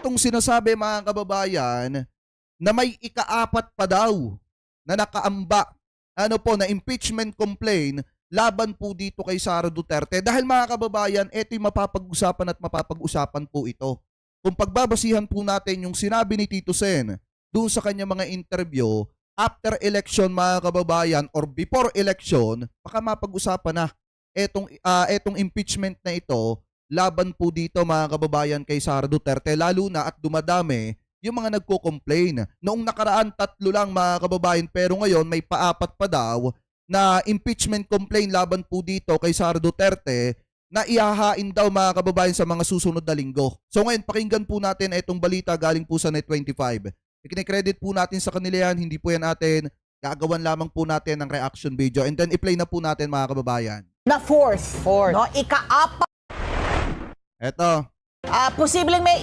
etong sinasabi mga kababayan na may ikaapat pa daw na nakaamba na impeachment complaint laban po dito kay Sara Duterte. Dahil mga kababayan, ito yung mapapag-usapan at mapapag-usapan po ito. Kung pagbabasihan po natin yung sinabi ni Tito Sen doon sa kanya mga interview, after election mga kababayan or before election, baka mapag-usapan na etong impeachment na ito laban po dito mga kababayan kay Sara Duterte, lalo na at dumadami yung mga nagko-complain. Noong nakaraan 3 lang mga kababayan, pero ngayon may paapat pa daw na impeachment complaint laban po dito kay Sara Duterte na ihahain daw mga kababayan sa mga susunod na linggo. So ngayon pakinggan po natin itong balita galing po sa Net25. Ikinikredit po natin sa kanila yan, hindi po yan atin. Gagawan lamang po natin ng reaction video and then i-play na po natin mga kababayan. Na fourth. No, ika-apat. Eto. Posibleng may